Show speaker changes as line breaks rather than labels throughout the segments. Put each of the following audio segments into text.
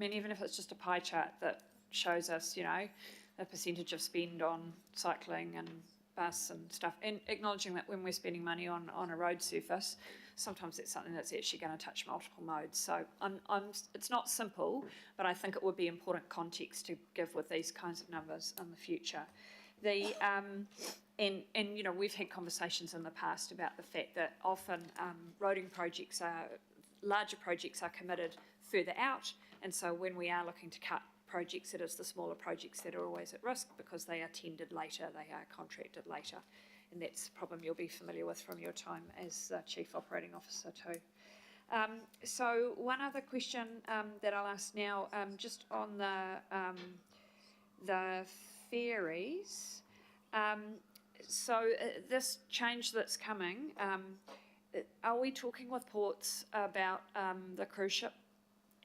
mean, even if it's just a pie chart that shows us, you know, the percentage of spend on cycling and bus and stuff, and acknowledging that when we're spending money on a road surface, sometimes it's something that's actually going to touch multiple modes. So it's not simple, but I think it would be important context to give with these kinds of numbers in the future. And you know, we've had conversations in the past about the fact that often roading projects larger projects are committed further out, and so when we are looking to cut projects, it is the smaller projects that are always at risk because they are tendered later, they are contracted later, and that's a problem you'll be familiar with from your time as Chief Operating Officer too. So one other question that I'll ask now, just on the ferries. So this change that's coming, are we talking with ports about the cruise ship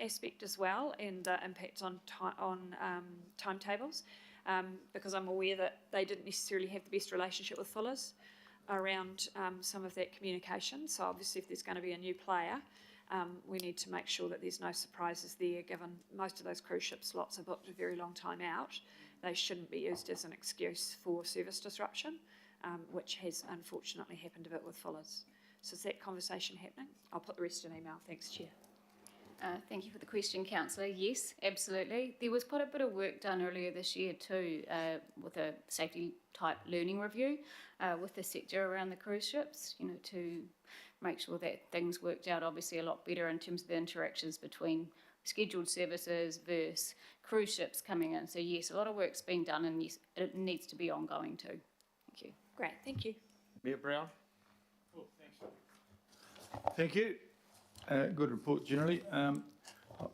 aspect as well and the impact on timetables? Because I'm aware that they didn't necessarily have the best relationship with Fuller's around some of that communication. So obviously if there's going to be a new player, we need to make sure that there's no surprises there, given most of those cruise ship slots are booked a very long time out. They shouldn't be used as an excuse for service disruption, which has unfortunately happened a bit with Fuller's. So is that conversation happening? I'll put the rest in email. Thanks, Chair.
Thank you for the question, Councillor. Yes, absolutely. There was quite a bit of work done earlier this year too with a safety type learning review with the sector around the cruise ships, you know, to make sure that things worked out obviously a lot better in terms of the interactions between scheduled services versus cruise ships coming in. So yes, a lot of work's been done, and yes, it needs to be ongoing too. Thank you.
Great, thank you.
Mayor Brown.
Thank you. Good report generally. I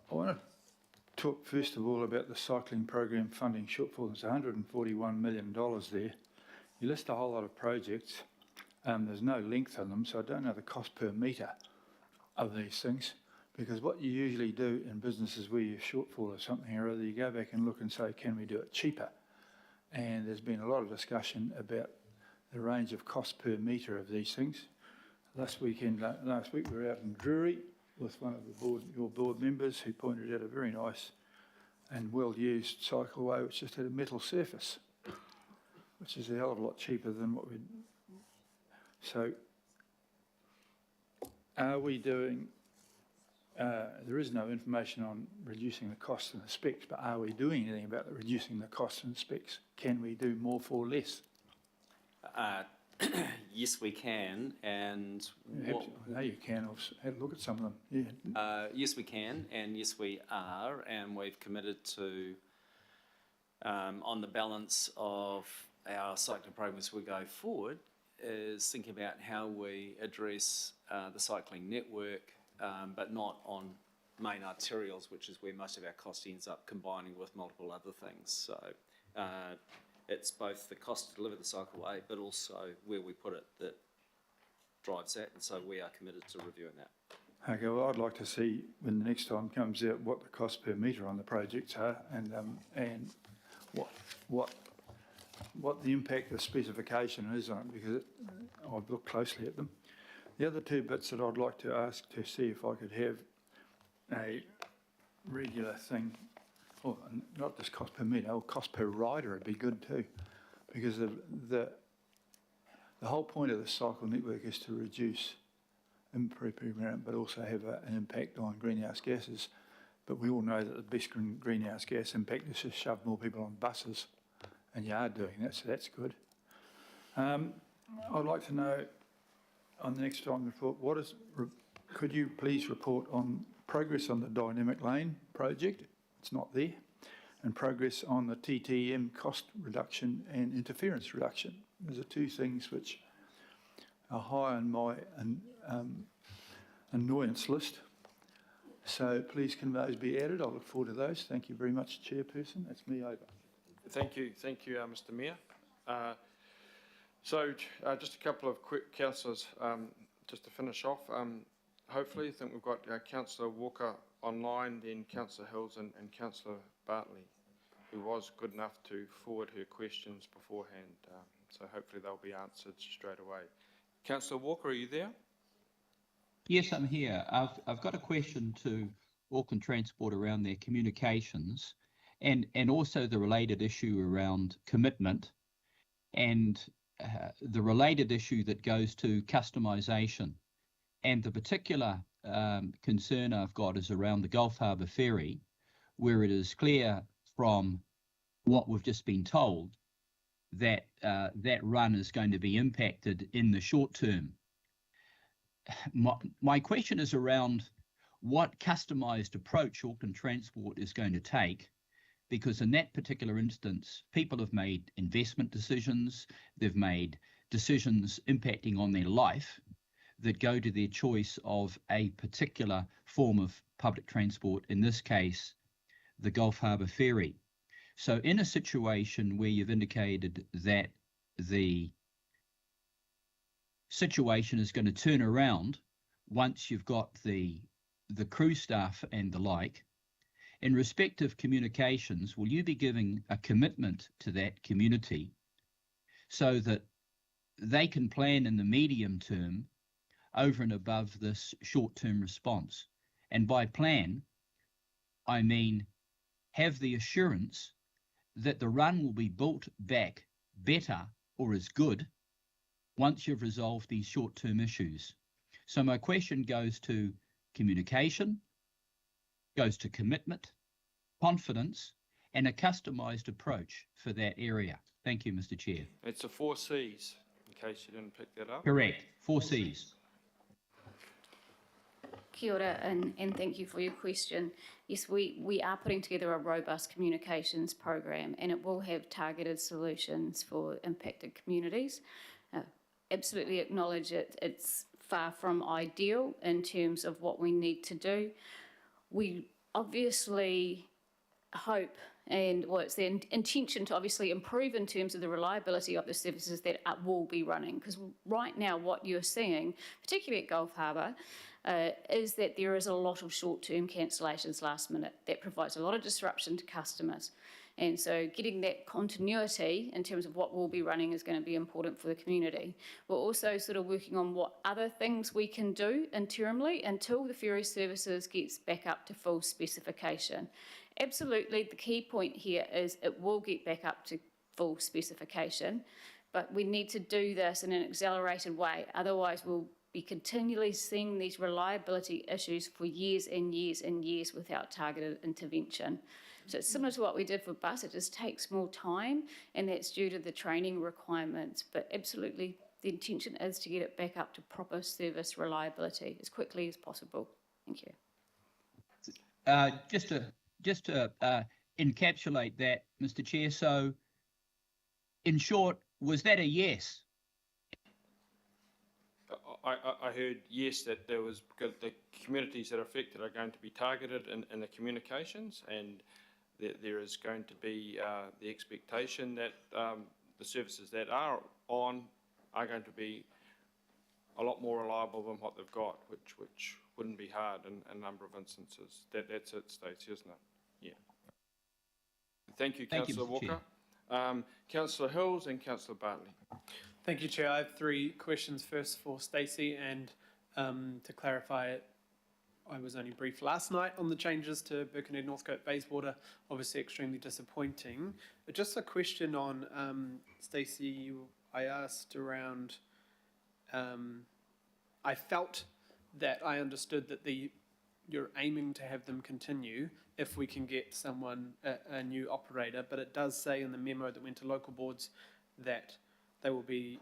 want to talk first of all about the cycling program funding shortfall. There's $141 million there. You list a whole lot of projects. There's no length on them, so I don't know the cost per metre of these things, because what you usually do in businesses where you're shortfall of something or other, you go back and look and say, can we do it cheaper? And there's been a lot of discussion about the range of cost per metre of these things. Last week we were out in Drury with one of your board members who pointed out a very nice and well-used cycleway which just had a metal surface, which is a hell of a lot cheaper than what we'd... So, are we doing... there is no information on reducing the costs and the specs, but are we doing anything about reducing the costs and specs? Can we do more for less?
Yes, we can, and
I know you can. I've had a look at some of them. Yeah.
Yes, we can, and yes, we are, and we've committed to, on the balance of our cycling program as we go forward, is thinking about how we address the cycling network, but not on main arterials, which is where most of our cost ends up combining with multiple other things. So. It's both the cost to deliver the cycleway, but also where we put it that drives that, and so we are committed to reviewing that.
Okay, well, I'd like to see when the next time comes out what the cost per metre on the projects are, and what the impact of specification is on it, because I've looked closely at them. The other two bits that I'd like to ask to see if I could have a regular thing. Oh, not just cost per metre, cost per rider would be good too, because the whole point of the cycle network is to reduce environment, but also have an impact on greenhouse gases. But we all know that the best greenhouse gas impact is to shove more people on buses, and you are doing that, so that's good. I'd like to know on the next time report, could you please report on progress on the dynamic lane project? It's not there, and progress on the TTM cost reduction and interference reduction. Those are two things which are high on my annoyance list. So please can those be added? I look forward to those. Thank you very much, Chairperson. That's me over.
Thank you, Mr. Mayor. Just a couple of quick councillors, just to finish off. Hopefully, I think we've got Councillor Walker online, then Councillor Hills and Councillor Bartley, who was good enough to forward her questions beforehand. So hopefully they'll be answered straight away. Councillor Walker, are you there?
Yes, I'm here. I've got a question to Auckland Transport around their communications and also the related issue around commitment and the related issue that goes to customisation. And the particular concern I've got is around the Gulf Harbour ferry, where it is clear from what we've just been told that that run is going to be impacted in the short term. My question is around what customised approach Auckland Transport is going to take, because in that particular instance, people have made investment decisions, they've made decisions impacting on their life that go to their choice of a particular form of public transport, in this case, the Gulf Harbour ferry. So in a situation where you've indicated that the situation is going to turn around once you've got the crew staff and the like, in respect of communications, will you be giving a commitment to that community so that they can plan in the medium term over and above this short-term response? And by plan, I mean have the assurance that the run will be built back better or as good once you've resolved these short-term issues. So my question goes to communication, goes to commitment, confidence, and a customised approach for that area. Thank you, Mr. Chair.
It's the 4 Cs, in case you didn't pick that up.
Correct, 4 Cs.
Kia ora, and thank you for your question. Yes, we are putting together a robust communications program, and it will have targeted solutions for impacted communities. Absolutely acknowledge it. It's far from ideal in terms of what we need to do. We obviously hope, and well, it's the intention to obviously improve in terms of the reliability of the services that will be running, because right now what you're seeing, particularly at Gulf Harbour, is that there is a lot of short-term cancellations last minute. That provides a lot of disruption to customers. And so getting that continuity in terms of what will be running is going to be important for the community. We're also sort of working on what other things we can do internally until the ferry services gets back up to full specification. Absolutely, the key point here is it will get back up to full specification, but we need to do this in an accelerated way. Otherwise, we'll be continually seeing these reliability issues for years and years and years without targeted intervention. So it's similar to what we did for bus, it just takes more time, and that's due to the training requirements. But absolutely, the intention is to get it back up to proper service reliability as quickly as possible. Thank you.
Just to encapsulate that, Mr. Chair, so in short, was that a yes?
I heard yes, that there was the communities that are affected are going to be targeted in the communications, and there is going to be the expectation that the services that are on are going to be a lot more reliable than what they've got, which wouldn't be hard in a number of instances. That's it, Stacey, isn't it? Yeah. Thank you, Councillor Walker. Councillor Hills and Councillor Bartley.
Thank you, Chair. I have 3 questions. First for Stacey, and to clarify, I was only briefed last night on the changes to Birkenhead Northcote Bayswater, obviously extremely disappointing. But just a question on, Stacey, I asked around, I felt that I understood that you're aiming to have them continue if we can get someone, a new operator, but it does say in the memo that went to local boards that the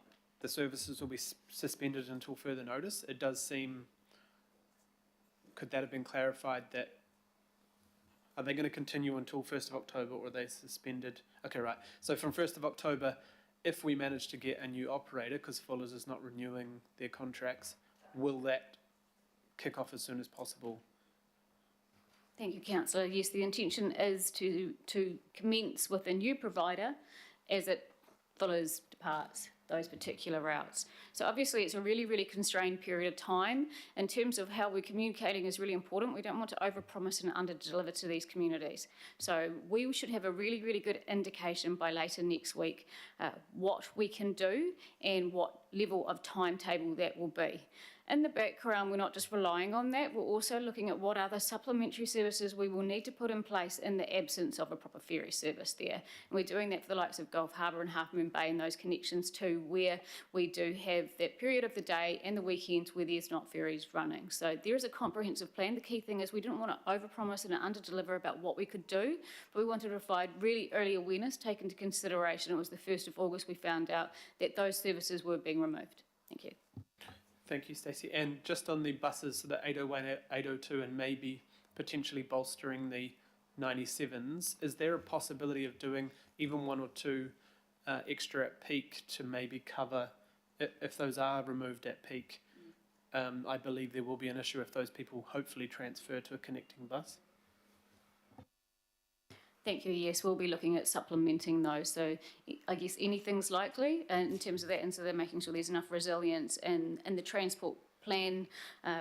services will be suspended until further notice. It does seem, could that have been clarified, that are they going to continue until 1st of October, or are they suspended? Okay, right. So from 1st of October, if we manage to get a new operator, because Fuller's is not renewing their contracts, will that kick off as soon as possible?
Thank you, Councillor. Yes, the intention is to commence with a new provider as it Fuller's departs those particular routes. So obviously it's a really, really constrained period of time. In terms of how we're communicating is really important. We don't want to overpromise and underdeliver to these communities. So we should have a really, really good indication by later next week what we can do and what level of timetable that will be. In the background, we're not just relying on that, we're also looking at what other supplementary services we will need to put in place in the absence of a proper ferry service there. And we're doing that for the likes of Gulf Harbour and Half Moon Bay and those connections too, where we do have that period of the day and the weekends where there's not ferries running. So there is a comprehensive plan. The key thing is we didn't want to overpromise and under-deliver about what we could do, but we wanted to provide really early awareness, take into consideration. It was the 1st of August we found out that those services were being removed. Thank you.
Thank you, Stacey. And just on the buses, so the 801, 802, and maybe potentially bolstering the 97s, is there a possibility of doing even 1 or 2 extra at peak to maybe cover, if those are removed at peak? I believe there will be an issue if those people hopefully transfer to a connecting bus.
Thank you. Yes, we'll be looking at supplementing those. So I guess anything's likely in terms of that, and so they're making sure there's enough resilience in the transport plan,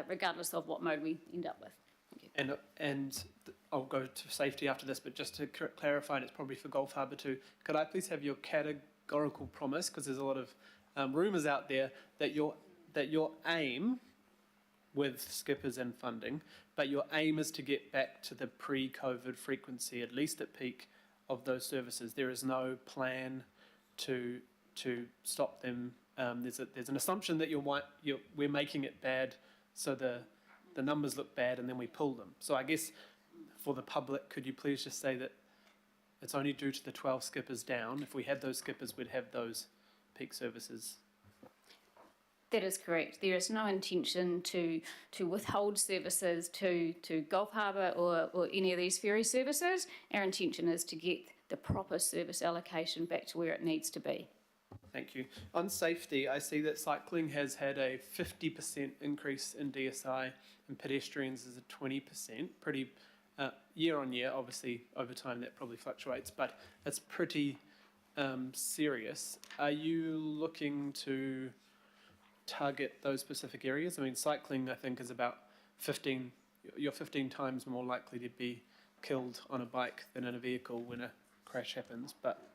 regardless of what mode we end up with. Thank you.
And I'll go to safety after this, but just to clarify, and it's probably for Gulf Harbour too, could I please have your categorical promise, because there's a lot of rumours out there, that your aim with skippers and funding, but your aim is to get back to the pre-COVID frequency, at least at peak, of those services. There is no plan to stop them. There's an assumption that we're making it bad, so the numbers look bad, and then we pull them. So I guess for the public, could you please just say that it's only due to the 12 skippers down? If we had those skippers, we'd have those peak services.
That is correct. There is no intention to withhold services to Gulf Harbour or any of these ferry services. Our intention is to get the proper service allocation back to where it needs to be.
Thank you. On safety, I see that cycling has had a 50% increase in DSI and pedestrians is a 20%. Pretty year on year, obviously over time that probably fluctuates, but it's pretty serious. Are you looking to target those specific areas? I mean, cycling, I think, is about 15, you're 15 times more likely to be killed on a bike than in a vehicle when a crash happens, but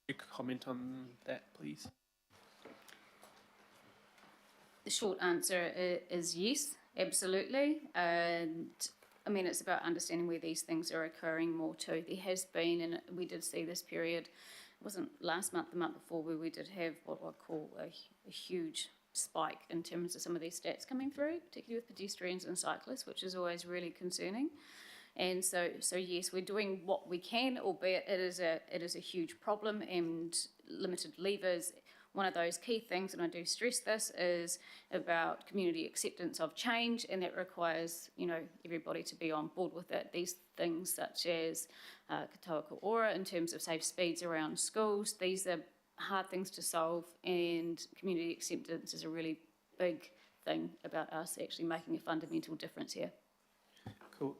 you could comment on that, please.
The short answer is yes, absolutely. And I mean, it's about understanding where these things are occurring more too. There has been, and we did see this period, it wasn't last month, the month before, where we did have what I call a huge spike in terms of some of these stats coming through, particularly with pedestrians and cyclists, which is always really concerning. And so yes, we're doing what we can, albeit it is a huge problem, and limited levers. One of those key things, and I do stress this, is about community acceptance of change, and that requires, everybody to be on board with it. These things such as katoa ora in terms of safe speeds around schools, these are hard things to solve, and community acceptance is a really big thing about us actually making a fundamental difference here.
Cool.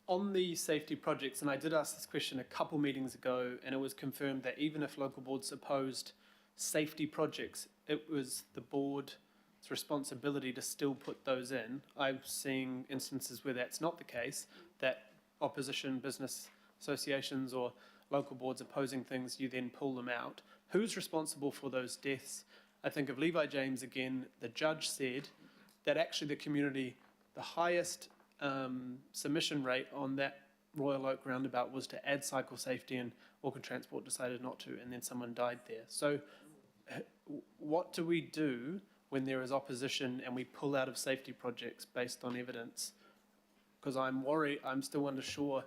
On the safety projects, and I did ask this question a couple meetings ago, and it was confirmed that even if local boards opposed safety projects, it was the board's responsibility to still put those in. I'm seeing instances where that's not the case, that opposition business associations or local boards opposing things, you then pull them out. Who's responsible for those deaths? I think of Levi James again. The judge said that actually the community, the highest submission rate on that Royal Oak roundabout was to add cycle safety, and Auckland Transport decided not to, and then someone died there. So what do we do when there is opposition and we pull out of safety projects based on evidence? Because I'm worried, I'm still unsure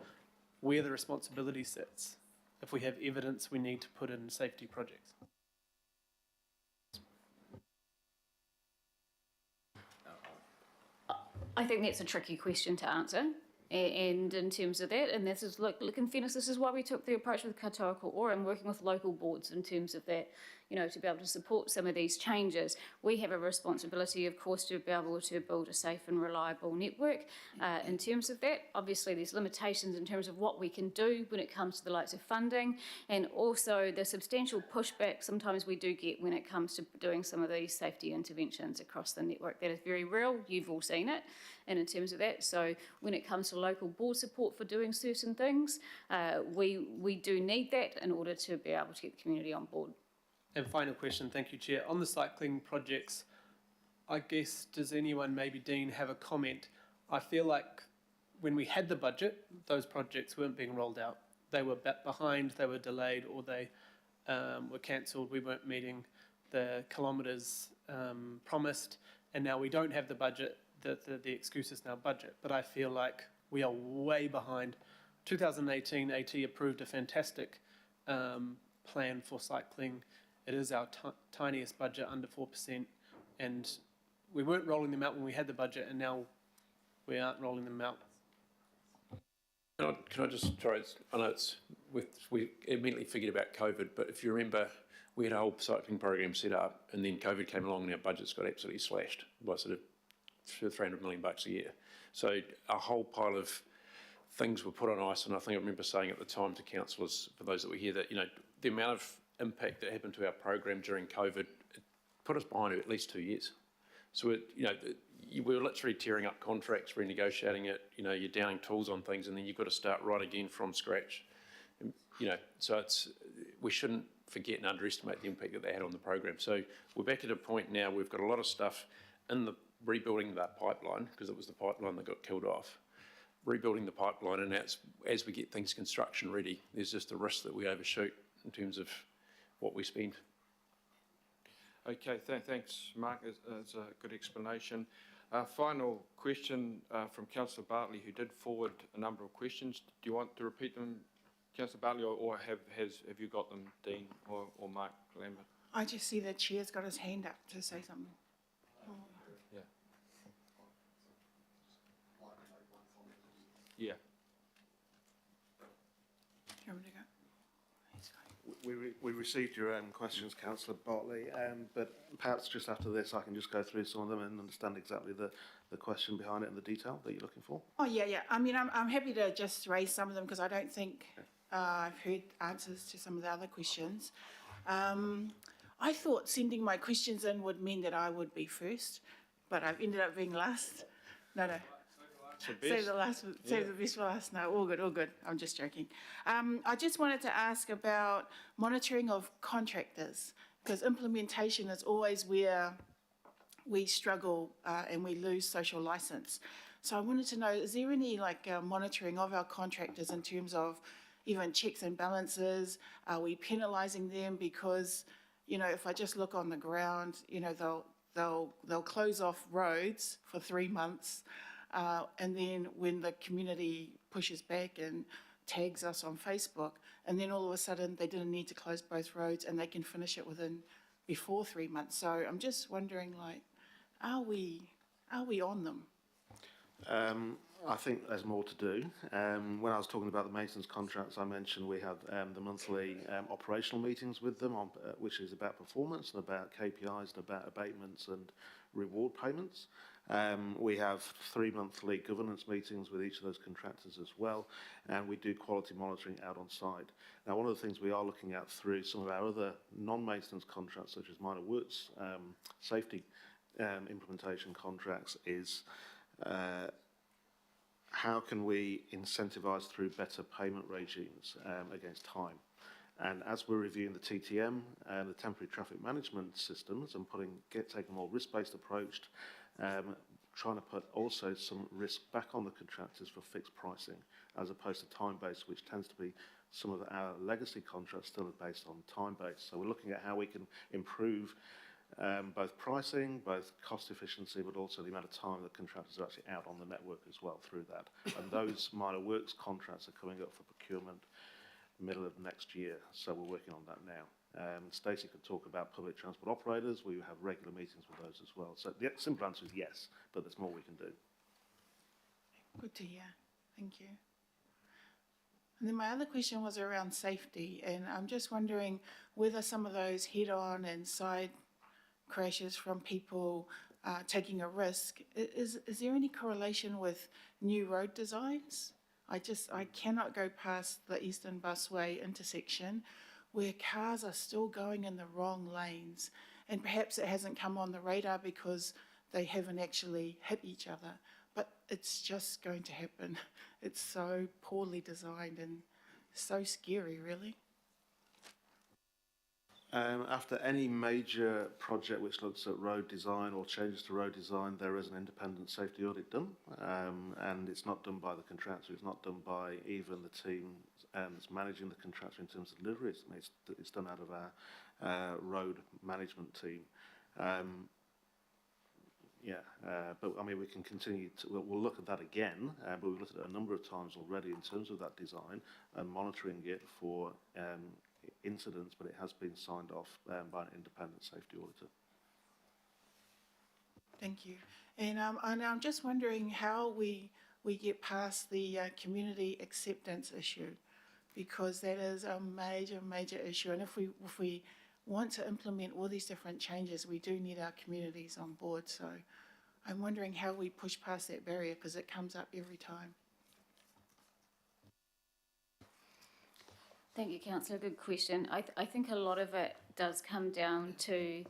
where the responsibility sits if we have evidence we need to put in safety projects.
I think that's a tricky question to answer. And in terms of that, and this is, look in fairness, this is why we took the approach with katoa ora and working with local boards in terms of that, to be able to support some of these changes. We have a responsibility, of course, to be able to build a safe and reliable network. In terms of that, obviously there's limitations in terms of what we can do when it comes to the likes of funding, and also the substantial pushback sometimes we do get when it comes to doing some of these safety interventions across the network. That is very real, you've all seen it. And in terms of that, so when it comes to local board support for doing certain things, we do need that in order to be able to get the community on board.
And final question, thank you, Chair. On the cycling projects, I guess, does anyone, maybe Dean, have a comment? I feel like when we had the budget, those projects weren't being rolled out. They were behind, they were delayed, or they were cancelled. We weren't meeting the kilometres promised, and now we don't have the budget. The excuse is now budget. But I feel like we are way behind. 2018, AT approved a fantastic plan for cycling. It is our tiniest budget, under 4%, and we weren't rolling them out when we had the budget, and now we aren't rolling them out.
Can I just try? I know we immediately figured about COVID, but if you remember, we had a whole cycling program set up, and then COVID came along, and our budgets got absolutely slashed by sort of $300 million a year. So a whole pile of things were put on ice, and I think I remember saying at the time to councillors, for those that were here, that the amount of impact that happened to our program during COVID, it put us behind at least 2 years. So we were literally tearing up contracts, renegotiating it. You're downing tools on things, and then you've got to start right again from scratch. So we shouldn't forget and underestimate the impact that they had on the program. So we're back at a point now. We've got a lot of stuff in the rebuilding that pipeline, because it was the pipeline that got killed off. Rebuilding the pipeline, and as we get things construction ready, there's just a risk that we overshoot in terms of what we spend.
Okay, thanks, Mark. It's a good explanation. Final question from Councillor Bartley, who did forward a number of questions. Do you want to repeat them, Councillor Bartley, or have you got them, Dean or Mark Lambert?
I just see the chair's got his hand up to say something. Oh.
Yeah. Yeah.
Do you want me to go? He's going.
We received your questions, Councillor Bartley, but perhaps just after this I can just go through some of them and understand exactly the question behind it and the detail that you're looking for.
Oh, yeah. I mean, I'm happy to just raise some of them because I don't think I've heard answers to some of the other questions. I thought sending my questions in would mean that I would be first, but I've ended up being last. No. Save the best for last. No, all good. I'm just joking. I just wanted to ask about monitoring of contractors, because implementation is always where we struggle and we lose social license. So I wanted to know, is there any monitoring of our contractors in terms of even checks and balances? Are we penalising them? Because, if I just look on the ground, they'll close off roads for 3 months. And then when the community pushes back and tags us on Facebook, and then all of a sudden they didn't need to close both roads and they can finish it before 3 months. So I'm just wondering, are we on them?
I think there's more to do. When I was talking about the maintenance contracts, I mentioned we have the monthly operational meetings with them, which is about performance and about KPIs and about abatements and reward payments. We have 3 monthly governance meetings with each of those contractors as well, and we do quality monitoring out on site. Now, one of the things we are looking at through some of our other non-maintenance contracts, such as minor works safety implementation contracts, is how can we incentivise through better payment regimes against time. And as we're reviewing the TTM and the temporary traffic management systems and taking a more risk-based approach, trying to put also some risk back on the contractors for fixed pricing as opposed to time-based, which tends to be some of our legacy contracts still are based on time-based. So we're looking at how we can improve both pricing, both cost efficiency, but also the amount of time that contractors are actually out on the network as well through that. And those minor works contracts are coming up for procurement middle of next year, so we're working on that now. Stacey could talk about public transport operators. We have regular meetings with those as well. So the simple answer is yes, but there's more we can do.
Good to hear. Thank you. And then my other question was around safety, and I'm just wondering whether some of those head-on and side crashes from people taking a risk, is there any correlation with new road designs? I cannot go past the Eastern Busway intersection where cars are still going in the wrong lanes, and perhaps it hasn't come on the radar because they haven't actually hit each other, but it's just going to happen. It's so poorly designed and so scary, really.
After any major project which looks at road design or changes to road design, there is an independent safety audit done, and it's not done by the contractor, it's not done by even the team that's managing the contractor in terms of delivery, it's done out of our road management team. But I mean, we can continue to, we'll look at that again, but we've looked at it a number of times already in terms of that design and monitoring it for incidents, but it has been signed off by an independent safety auditor.
Thank you. And I'm just wondering how we get past the community acceptance issue, because that is a major issue. And if we want to implement all these different changes, we do need our communities on board. So I'm wondering how we push past that barrier, because it comes up every time.
Thank you, Councillor. Good question. I think a lot of it does come down to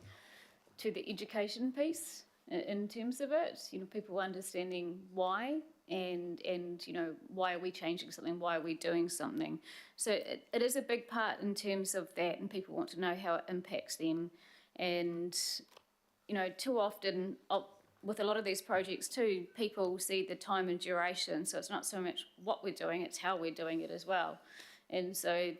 the education piece in terms of it. You know, people understanding why and you know, why are we changing something? Why are we doing something? So it is a big part in terms of that, and people want to know how it impacts them. And you know, too often with a lot of these projects too, people see the time and duration. So it's not so much what we're doing; it's how we're doing it as well. And so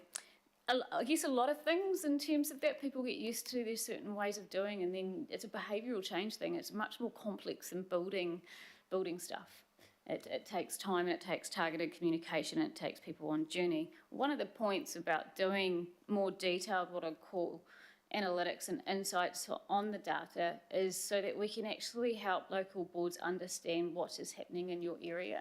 I guess a lot of things in terms of that, people get used to, there's certain ways of doing, and then it's a behavioural change thing. It's much more complex than building stuff. It takes time, and it takes targeted communication, and it takes people on journey. One of the points about doing more detailed, what I call analytics and insights on the data, is so that we can actually help local boards understand what is happening in your area.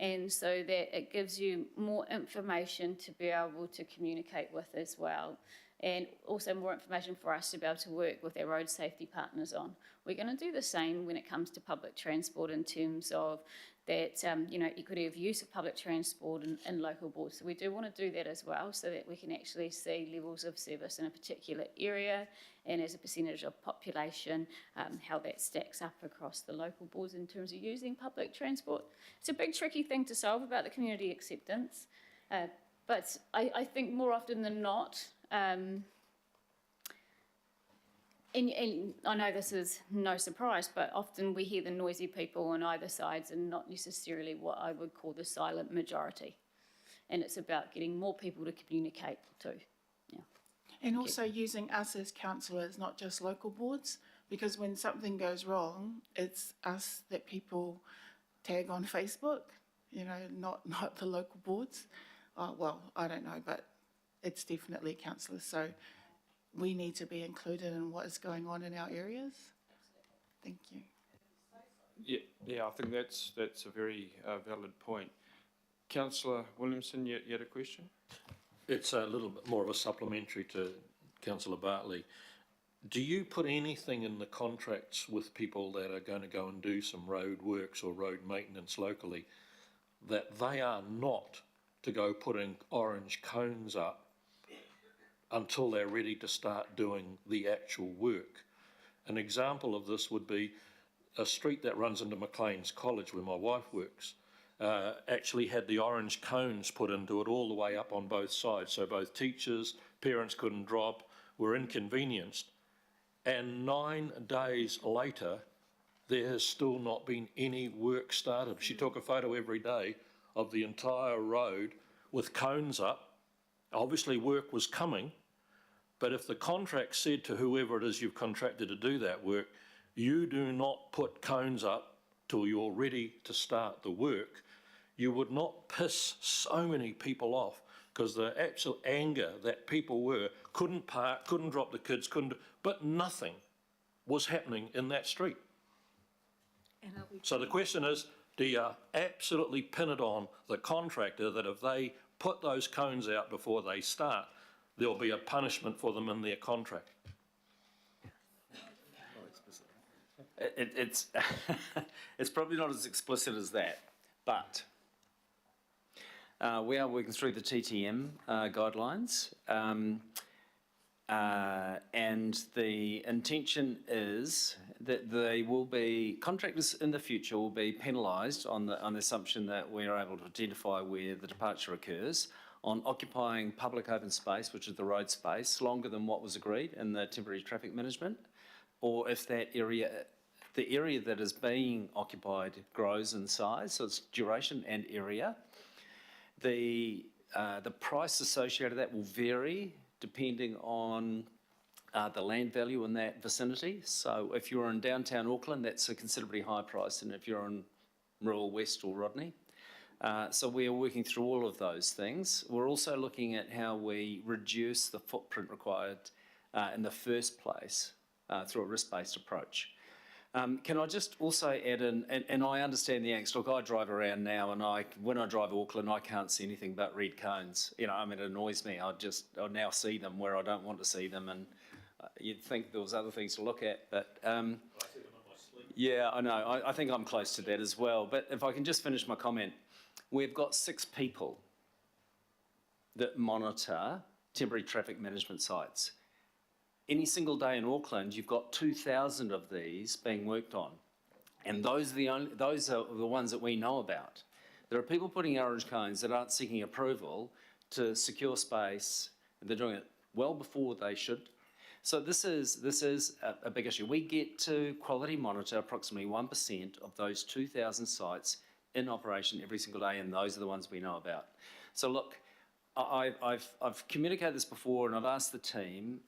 And so that it gives you more information to be able to communicate with as well. And also more information for us to be able to work with our road safety partners on. We're going to do the same when it comes to public transport in terms of that, you know, equity of use of public transport in local boards. So we do want to do that as well, so that we can actually see levels of service in a particular area and as a percentage of population, how that stacks up across the local boards in terms of using public transport. It's a big tricky thing to solve about the community acceptance, but I think more often than not, and I know this is no surprise, but often we hear the noisy people on either sides and not necessarily what I would call the silent majority. And it's about getting more people to communicate too. Yeah.
And also using us as councillors, not just local boards, because when something goes wrong, it's us that people tag on Facebook, you know, not the local boards. Well, I don't know, but it's definitely councillors. So we need to be included in what is going on in our areas. Thank you.
Yeah, I think that's a very valid point. Councillor Williamson, you had a question?
It's a little bit more of a supplementary to Councillor Bartley. Do you put anything in the contracts with people that are going to go and do some road works or road maintenance locally that they are not to go putting orange cones up until they're ready to start doing the actual work? An example of this would be a street that runs into Maclean's College where my wife works. Actually had the orange cones put into it all the way up on both sides, so both teachers, parents couldn't drop, were inconvenienced, and 9 days later there has still not been any work started. She took a photo every day of the entire road with cones up. Obviously work was coming, but if the contract said to whoever it is you've contracted to do that work, you do not put cones up till you're ready to start the work, you would not piss so many people off, because the absolute anger that people couldn't park, couldn't drop the kids, but nothing was happening in that street. So the question is, do you absolutely pin it on the contractor that if they put those cones out before they start, there'll be a punishment for them in their contract?
It's probably not as explicit as that, but we are working through the TTM guidelines. And the intention is that they will be, contractors in the future will be penalised on the assumption that we are able to identify where the departure occurs on occupying public open space, which is the road space, longer than what was agreed in the temporary traffic management, or if that area, the area that is being occupied grows in size, so it's duration and area. The price associated with that will vary depending on the land value in that vicinity. So if you're in downtown Auckland, that's a considerably higher price than if you're in rural West or Rodney. So we are working through all of those things. We're also looking at how we reduce the footprint required in the first place through a risk-based approach. Can I just also add in, and I understand the angst. Look, I drive around now, and when I drive Auckland, I can't see anything but red cones. You know, I mean, it annoys me. I now see them where I don't want to see them, and you'd think there was other things to look at, but yeah, I know. I think I'm close to that as well. But if I can just finish my comment, we've got 6 people that monitor temporary traffic management sites. Any single day in Auckland, you've got 2,000 of these being worked on. And those are the ones that we know about. There are people putting orange cones that aren't seeking approval to secure space. They're doing it well before they should. So this is a big issue. We get to quality monitor approximately 1% of those 2,000 sites in operation every single day, and those are the ones we know about. So look, I've communicated this before, and I've asked the team.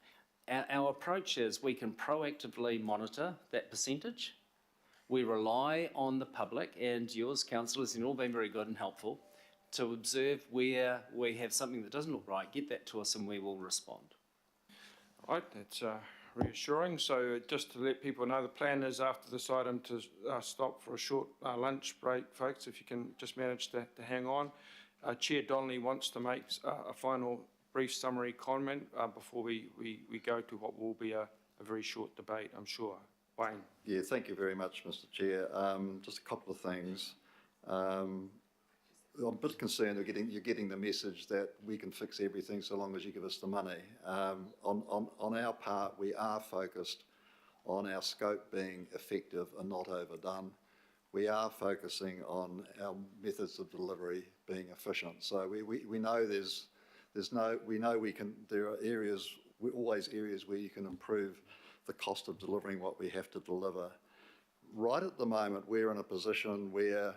Our approach is we can proactively monitor that percentage. We rely on the public and yours, councillors, you've all been very good and helpful, to observe where we have something that doesn't look right, get that to us and we will respond.
Right, that's reassuring. So just to let people know, the plan is after this item to stop for a short lunch break, folks, if you can just manage to hang on. Chair Donnelly wants to make a final brief summary comment before we go to what will be a very short debate, I'm sure. Wayne.
Yeah, thank you very much, Mr. Chair. Just a couple of things. I'm a bit concerned you're getting the message that we can fix everything so long as you give us the money. On our part, we are focused on our scope being effective and not overdone. We are focusing on our methods of delivery being efficient. So we know there are areas, always areas where you can improve the cost of delivering what we have to deliver. Right at the moment, we're in a position where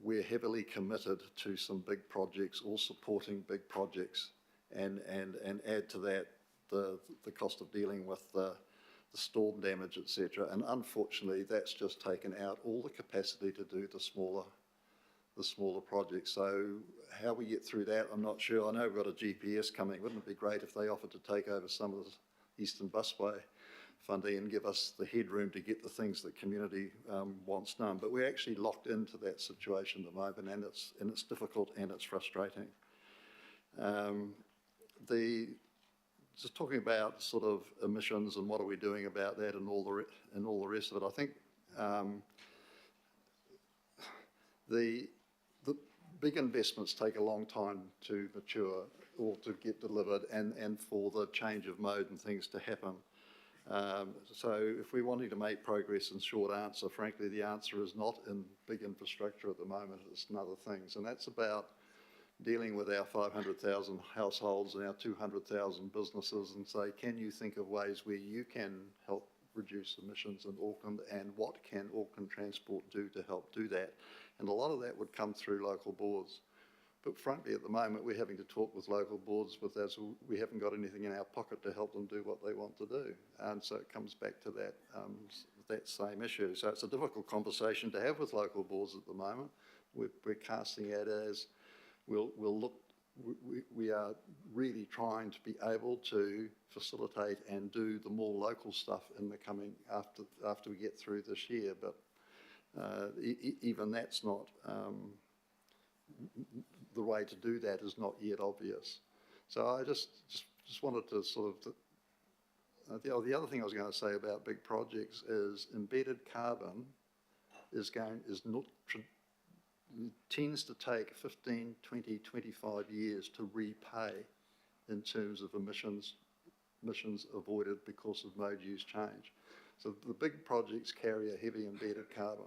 we're heavily committed to some big projects, all supporting big projects, and add to that the cost of dealing with the storm damage, etc. And unfortunately, that's just taken out all the capacity to do the smaller projects. So how we get through that, I'm not sure. I know we've got a GPS coming. Wouldn't it be great if they offered to take over some of the Eastern Busway funding and give us the headroom to get the things that community wants done? But we're actually locked into that situation at the moment, and it's difficult and it's frustrating. Just talking about sort of emissions and what are we doing about that and all the rest of it, I think the big investments take a long time to mature or to get delivered and for the change of mode and things to happen. So if we're wanting to make progress, in short answer, frankly, the answer is not in big infrastructure at the moment, it's in other things. And that's about dealing with our 500,000 households and our 200,000 businesses and say, can you think of ways where you can help reduce emissions in Auckland, and what can Auckland Transport do to help do that? And a lot of that would come through local boards. But frankly, at the moment, we're having to talk with local boards as we haven't got anything in our pocket to help them do what they want to do. And so it comes back to that same issue. So it's a difficult conversation to have with local boards at the moment. We're casting it as we are really trying to be able to facilitate and do the more local stuff in the coming after we get through this year. But even that's not the way to do that is not yet obvious. So I just wanted to sort of the other thing I was going to say about big projects is embedded carbon tends to take 15, 20, 25 years to repay in terms of emissions emissions avoided because of mode use change. So the big projects carry a heavy embedded carbon.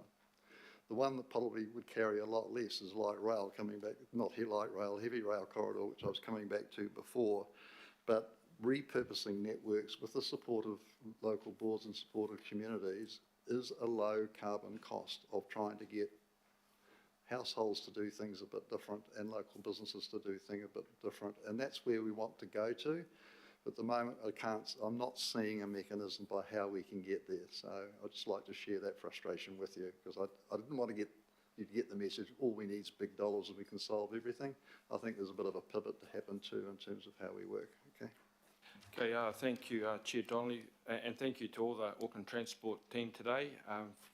The one that probably would carry a lot less is light rail coming back, not light rail, heavy rail corridor, which I was coming back to before. But repurposing networks with the support of local boards and support of communities is a low carbon cost of trying to get households to do things a bit different and local businesses to do things a bit different. And that's where we want to go to. At the moment, I'm not seeing a mechanism by how we can get there. So I'd just like to share that frustration with you, because I didn't want to get you to get the message, all we need is big dollars and we can solve everything. I think there's a bit of a pivot to happen too in terms of how we work, okay?
Okay, thank you, Chair Donnelly, and thank you to all the Auckland Transport team today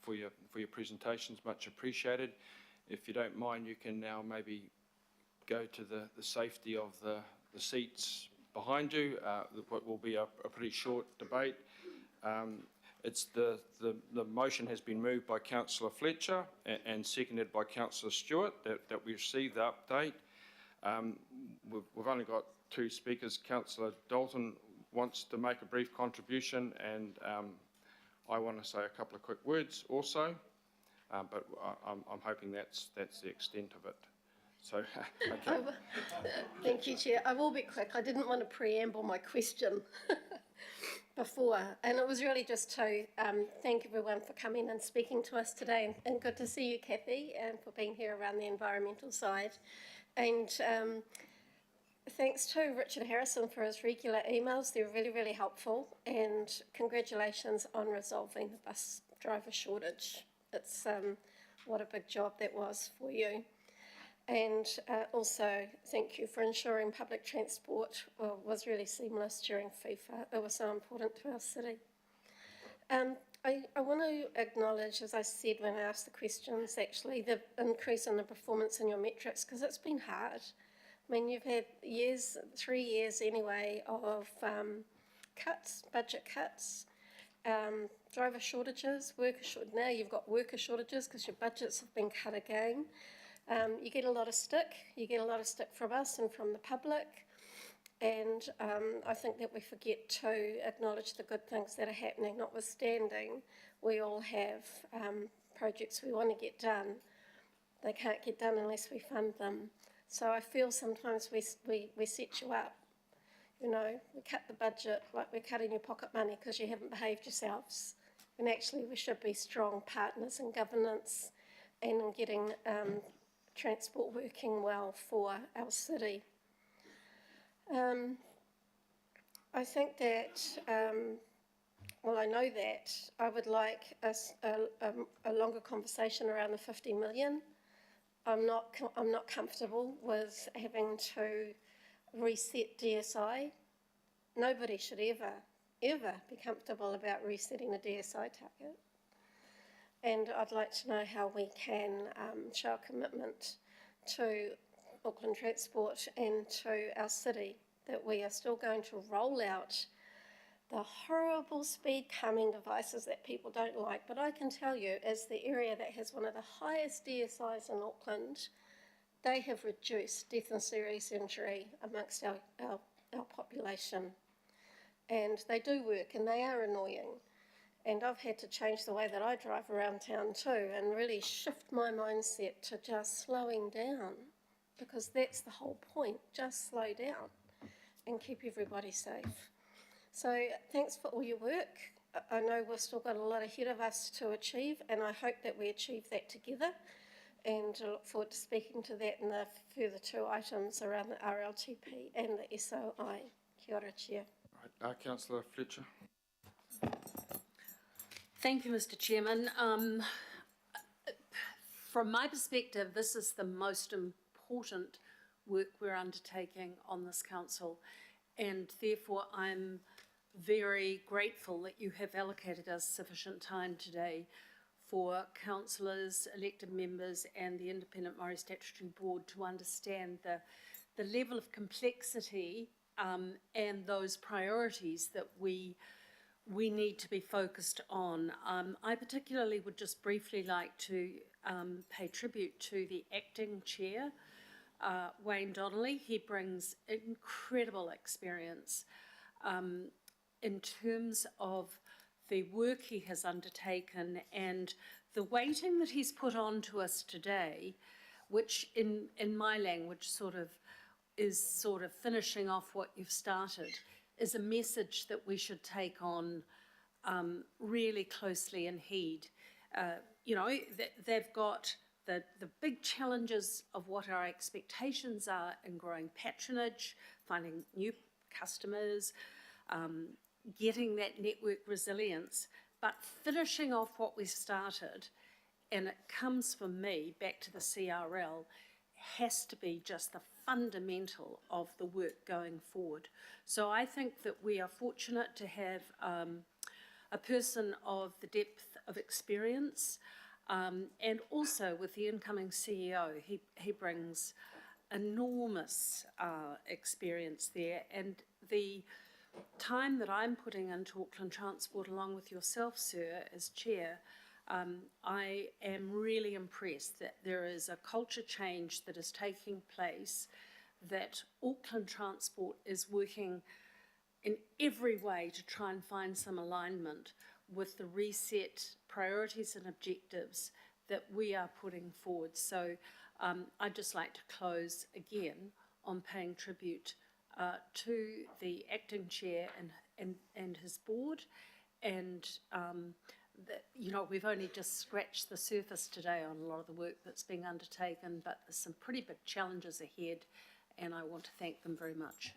for your presentations, much appreciated. If you don't mind, you can now maybe go to the safety of the seats behind you. What will be a pretty short debate. It's the motion has been moved by Councillor Fletcher and seconded by Councillor Stewart that we received the update. We've only got two speakers. Councillor Dalton wants to make a brief contribution, and I want to say a couple of quick words also, but I'm hoping that's the extent of it. So, okay.
Thank you, Chair. I will be quick. I didn't want to preamble my question before, and it was really just to thank everyone for coming and speaking to us today, and good to see you, Kathy, and for being here around the environmental side. And thanks to Richard Harrison for his regular emails. They're really, really helpful, and congratulations on resolving the bus driver shortage. It's what a big job that was for you. And also, thank you for ensuring public transport was really seamless during FIFA. It was so important to our city. I want to acknowledge, as I said when I asked the questions, actually, the increase in the performance in your metrics, because it's been hard. I mean, you've had 3 years anyway, of cuts, budget cuts, driver shortages, now you've got worker shortages because your budgets have been cut again. You get a lot of stick. You get a lot of stick from us and from the public. And I think that we forget to acknowledge the good things that are happening, notwithstanding we all have projects we want to get done. They can't get done unless we fund them. So I feel sometimes we set you up. You know, we cut the budget like we're cutting your pocket money because you haven't behaved yourselves. And actually we should be strong partners in governance and in getting transport working well for our city. I think that, I know that I would like a longer conversation around the 50 million. I'm not comfortable with having to reset DSI. Nobody should ever be comfortable about resetting the DSI target. And I'd like to know how we can show a commitment to Auckland Transport and to our city that we are still going to roll out the horrible speed calming devices that people don't like. But I can tell you, as the area that has one of the highest DSIs in Auckland, they have reduced death and serious injury amongst our population. And they do work, and they are annoying. And I've had to change the way that I drive around town too, and really shift my mindset to just slowing down, because that's the whole point, just slow down and keep everybody safe. So thanks for all your work. I know we've still got a lot ahead of us to achieve, and I hope that we achieve that together. And I look forward to speaking to that in the further two items around the RLTP and the SOI. Kia ora, Chair.
Right, Councillor Fletcher.
Thank you, Mr. Chairman. From my perspective, this is the most important work we're undertaking on this council, and therefore I'm very grateful that you have allocated us sufficient time today for councillors, elected members and the Independent Māori Statutory Board to understand the level of complexity and those priorities that we need to be focused on. I particularly would just briefly like to pay tribute to the acting chair, Wayne Donnelly. He brings incredible experience in terms of the work he has undertaken and the weighting that he's put on to us today, which in my language is finishing off what you've started, is a message that we should take on really closely and heed. They've got the big challenges of what our expectations are in growing patronage, finding new customers, getting that network resilience, but finishing off what we've started, and it comes for me back to the CRL, has to be just the fundamental of the work going forward. So I think that we are fortunate to have a person of the depth of experience, and also with the incoming CEO, he brings enormous experience there, and the time that I'm putting into Auckland Transport along with yourself, sir, as chair, I am really impressed that there is a culture change that is taking place, that Auckland Transport is working in every way to try and find some alignment with the reset priorities and objectives that we are putting forward. So I'd just like to close again on paying tribute to the acting chair and his board, and we've only just scratched the surface today on a lot of the work that's being undertaken, but there's some pretty big challenges ahead, and I want to thank them very much.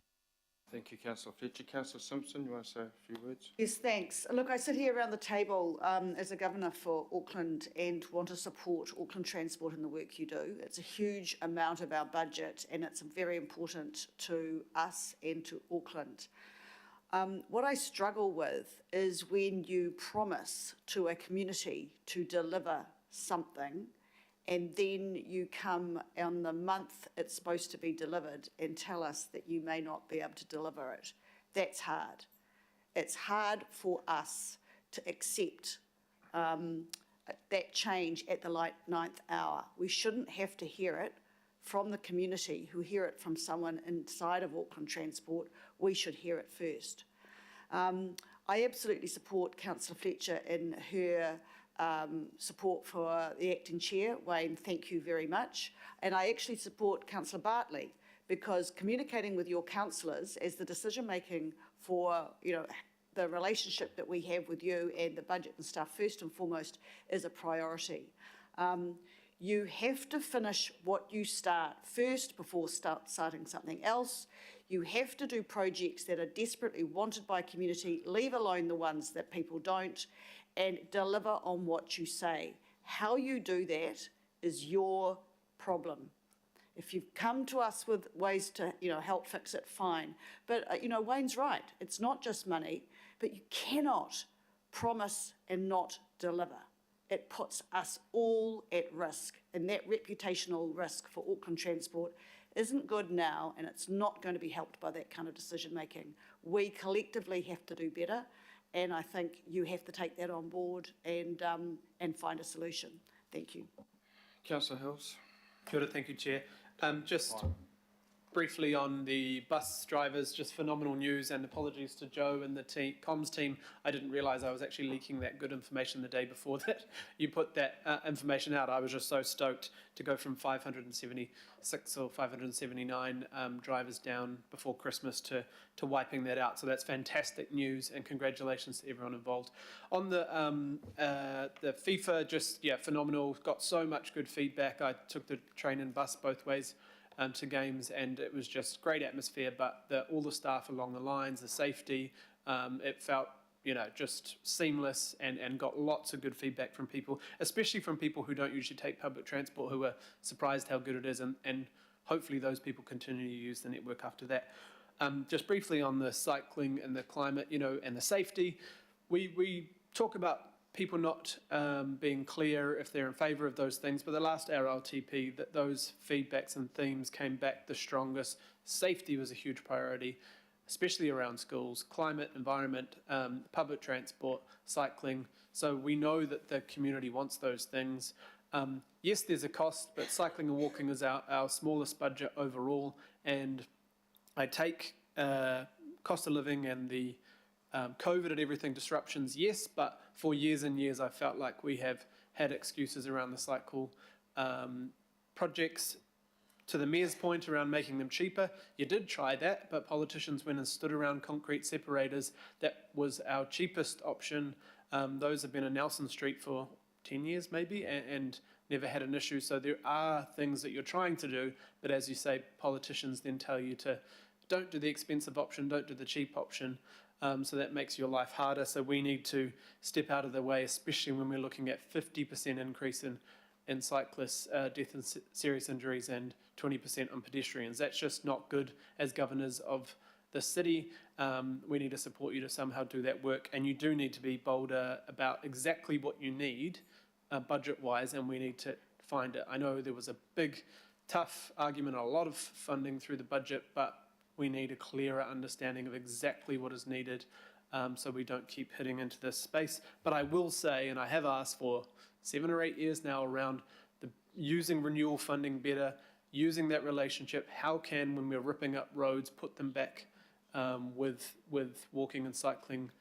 Thank you, Councillor Fletcher. Councillor Simpson, you want to say a few words?
Yes, thanks. Look, I sit here around the table as a governor for Auckland and want to support Auckland Transport in the work you do. It's a huge amount of our budget and it's very important to us and to Auckland. What I struggle with is when you promise to a community to deliver something and then you come on the month it's supposed to be delivered and tell us that you may not be able to deliver it. That's hard. It's hard for us to accept that change at the ninth hour. We shouldn't have to hear it from the community who hear it from someone inside of Auckland Transport. We should hear it first. I absolutely support Councillor Fletcher in her support for the acting chair. Wayne, thank you very much. And I actually support Councillor Bartley, because communicating with your councillors as the decision making for the relationship that we have with you and the budget and stuff first and foremost is a priority. You have to finish what you start first before starting something else. You have to do projects that are desperately wanted by community, leave alone the ones that people don't, and deliver on what you say. How you do that is your problem. If you've come to us with ways to help fix it, fine. But Wayne's right. It's not just money, but you cannot promise and not deliver. It puts us all at risk, and that reputational risk for Auckland Transport isn't good now, and it's not going to be helped by that kind of decision making. We collectively have to do better. And I think you have to take that on board and find a solution. Thank you.
Councillor Hills.
Kia ora, thank you, Chair. Just briefly on the bus drivers, just phenomenal news, and apologies to Joe and the comms team. I didn't realise I was actually leaking that good information the day before that you put that information out. I was just so stoked to go from 576 or 579 drivers down before Christmas to wiping that out. So that's fantastic news, and congratulations to everyone involved. On the FIFA, just phenomenal. Got so much good feedback. I took the train and bus both ways to games, and it was just great atmosphere, but all the staff along the lines, the safety, it felt just seamless, and got lots of good feedback from people, especially from people who don't usually take public transport, who are surprised how good it is, and hopefully those people continue to use the network after that. Just briefly on the cycling and the climate, and the safety, we talk about people not being clear if they're in favour of those things, but the last RLTP, that those feedbacks and themes came back the strongest. Safety was a huge priority, especially around schools, climate, environment, public transport, cycling. So we know that the community wants those things. Yes, there's a cost, but cycling and walking is our smallest budget overall, and I take cost of living and the COVID and everything, disruptions, yes, but for years and years I felt like we have had excuses around the cycle projects. To the Mayor's point around making them cheaper, you did try that, but politicians went and stood around concrete separators. That was our cheapest option. Those have been in Nelson Street for 10 years maybe, and never had an issue. So there are things that you're trying to do, but as you say, politicians then tell you to don't do the expensive option, don't do the cheap option. So that makes your life harder. So we need to step out of the way, especially when we're looking at 50% increase in cyclists' death and serious injuries and 20% on pedestrians. That's just not good as governors of the city. We need to support you to somehow do that work, and you do need to be bolder about exactly what you need budget-wise, and we need to find it. I know there was a big, tough argument, a lot of funding through the budget, but we need a clearer understanding of exactly what is needed so we don't keep hitting into this space. But I will say, and I have asked for 7 or 8 years now around using renewal funding better, using that relationship. How can, when we're ripping up roads, put them back with walking and cycling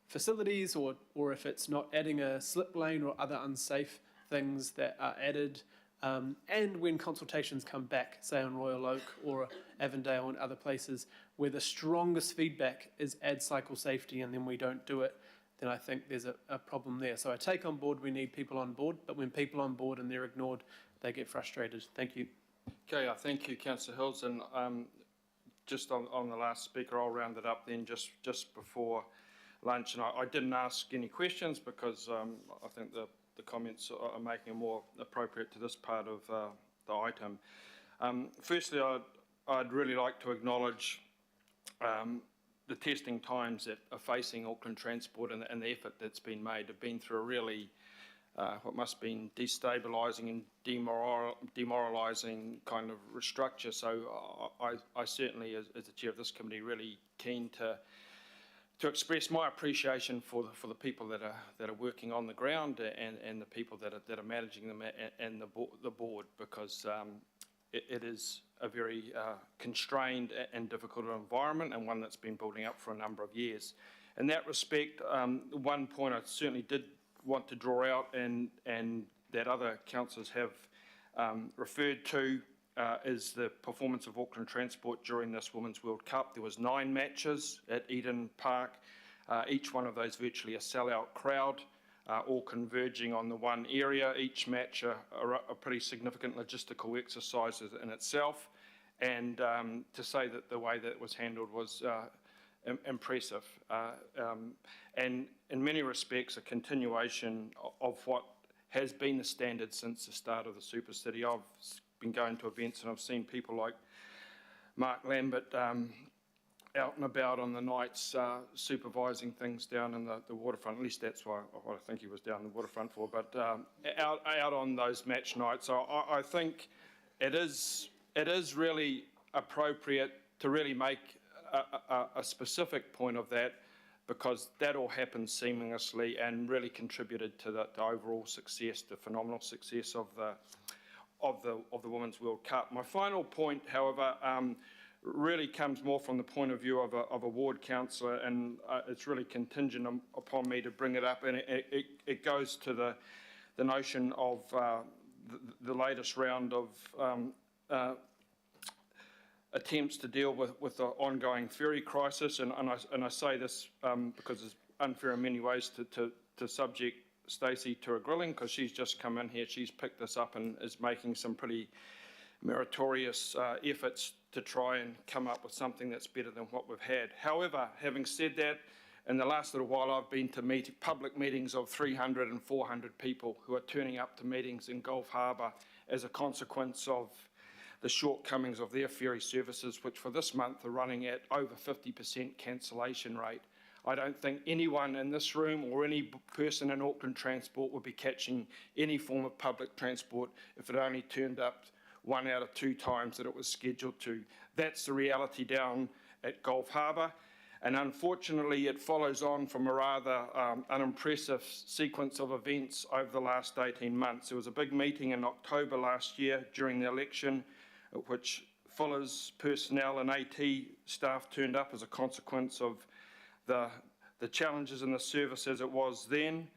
facilities, or if it's not, adding a slip lane or other unsafe things that are added. And when consultations come back, say on Royal Oak or Avondale and other places, where the strongest feedback is add cycle safety and then we don't do it, then I think there's a problem there. So I take on board we need people on board, but when people on board and they're ignored, they get frustrated. Thank you.
Okay, thank you, Councillor Hills. And just on the last speaker, I'll round it up then just before lunch. And I didn't ask any questions because I think the comments are making it more appropriate to this part of the item. Firstly, I'd really like to acknowledge the testing times that are facing Auckland Transport and the effort that's been made. They've been through a really what must have been destabilising and demoralising kind of restructure. So I certainly, as the chair of this committee, really keen to express my appreciation for the people that are working on the ground and the people that are managing them and the board, because it is a very constrained and difficult environment, and one that's been building up for a number of years. In that respect, one point I certainly did want to draw out and that other councillors have referred to is the performance of Auckland Transport during this Women's World Cup. There was 9 matches at Eden Park, each one of those virtually a sellout crowd, all converging on the one area. Each match a pretty significant logistical exercise in itself, and to say that the way that it was handled was impressive, and in many respects a continuation of what has been the standard since the start of the Super City. I've been going to events and I've seen people like Mark Lambert out and about on the nights supervising things down in the waterfront. At least that's what I think he was down in the waterfront for, but out on those match nights. So I think it is really appropriate to really make a specific point of that, because that all happened seamlessly and really contributed to the overall success, the phenomenal success of the Women's World Cup. My final point, however, really comes more from the point of view of a ward councillor, and it's really contingent upon me to bring it up, and it goes to the notion of the latest round of attempts to deal with the ongoing ferry crisis, and I say this because it's unfair in many ways to subject Stacey to a grilling, because she's just come in here, she's picked this up and is making some pretty meritorious efforts to try and come up with something that's better than what we've had. However, having said that, in the last little while I've been to public meetings of 300 and 400 people who are turning up to meetings in Gulf Harbour as a consequence of the shortcomings of their ferry services, which for this month are running at over 50% cancellation rate. I don't think anyone in this room or any person in Auckland Transport would be catching any form of public transport if it only turned up 1 out of 2 times that it was scheduled to. That's the reality down at Gulf Harbour, and unfortunately it follows on from a rather unimpressive sequence of events over the last 18 months. There was a big meeting in October last year during the election, at which Fuller's personnel and AT staff turned up as a consequence of the the challenges in the service as it was then.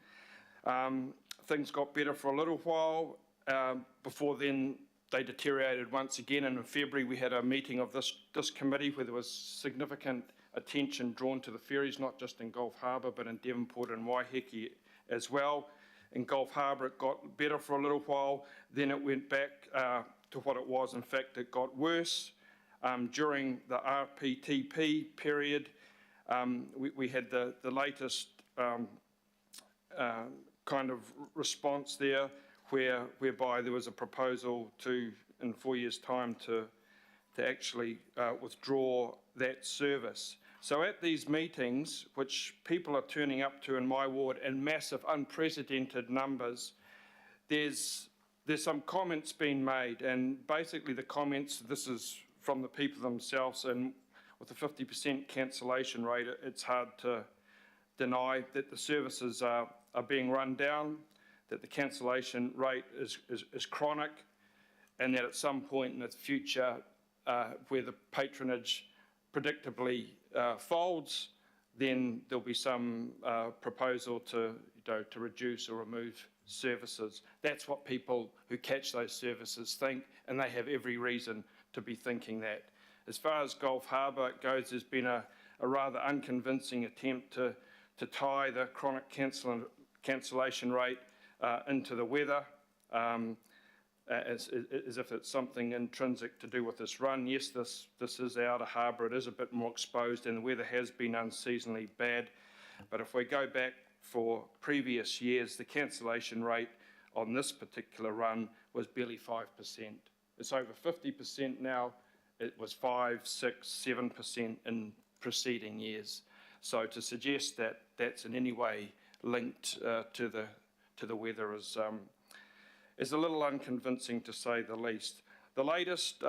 Things got better for a little while. Before then, they deteriorated once again. And in February, we had a meeting of this committee where there was significant attention drawn to the ferries, not just in Gulf Harbour, but in Devonport and Waiheke as well. In Gulf Harbour, it got better for a little while. Then it went back to what it was. In fact, it got worse. During the RPTP period, we had the latest kind of response there, whereby there was a proposal to, in 4 years' time, to actually withdraw that service. So at these meetings, which people are turning up to in my ward in massive, unprecedented numbers, there's some comments being made, and basically the comments, this is from the people themselves, and with a 50% cancellation rate, it's hard to deny that the services are being run down, that the cancellation rate is chronic, and that at some point in the future, where the patronage predictably folds, then there'll be some proposal to reduce or remove services. That's what people who catch those services think, and they have every reason to be thinking that. As far as Gulf Harbour goes, there's been a rather unconvincing attempt to tie the chronic cancellation rate into the weather, as if it's something intrinsic to do with this run. Yes, this is outer harbour, it is a bit more exposed, and the weather has been unseasonably bad. But if we go back for previous years, the cancellation rate on this particular run was barely 5%. It's over 50% now. It was 5, 6, 7% in preceding years. So to suggest that that's in any way linked to the weather is a little unconvincing, to say the least. The latest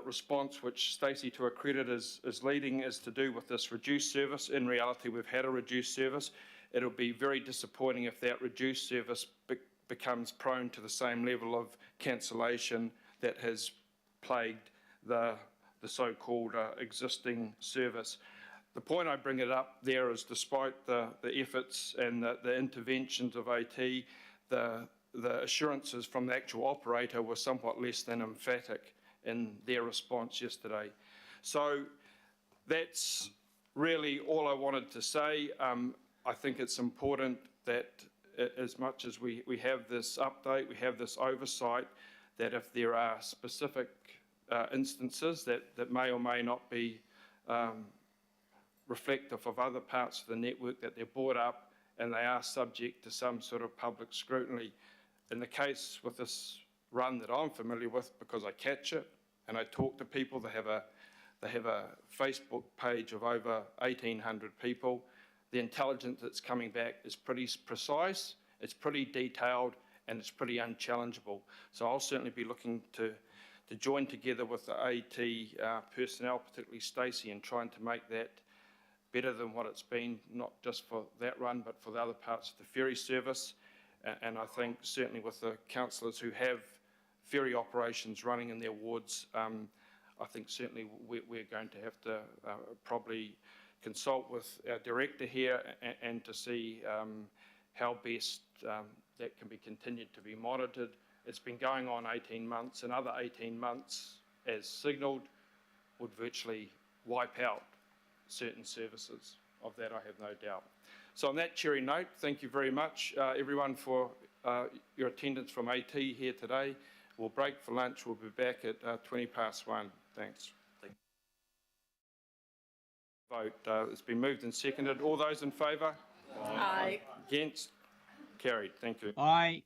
response, which Stacey, to her credit, is leading, is to do with this reduced service. In reality, we've had a reduced service. It'll be very disappointing if that reduced service becomes prone to the same level of cancellation that has plagued the so-called existing service. The point I bring it up there is, despite the efforts and the interventions of AT, the assurances from the actual operator were somewhat less than emphatic in their response yesterday. So that's really all I wanted to say. I think it's important that as much as we have this update, we have this oversight, that if there are specific instances that may or may not be reflective of other parts of the network, that they're brought up and they are subject to some sort of public scrutiny. In the case with this run that I'm familiar with, because I catch it and I talk to people, they have a Facebook page of over 1,800 people. The intelligence that's coming back is pretty precise, it's pretty detailed, and it's pretty unchallengeable. So I'll certainly be looking to join together with the AT personnel, particularly Stacey, in trying to make that better than what it's been, not just for that run, but for the other parts of the ferry service. And I think certainly with the councillors who have ferry operations running in their wards, I think certainly we're going to have to probably consult with our director here and to see how best that can be continued to be monitored. It's been going on 18 months. Another 18 months, as signalled, would virtually wipe out certain services. Of that, I have no doubt. So on that cheery note, thank you very much, everyone, for your attendance from AT here today. We'll break for lunch. We'll be back at 1:20. Thanks. Vote. It's been moved and seconded. All those in favour?
Aye.
Against? Carried. Thank you.
Aye.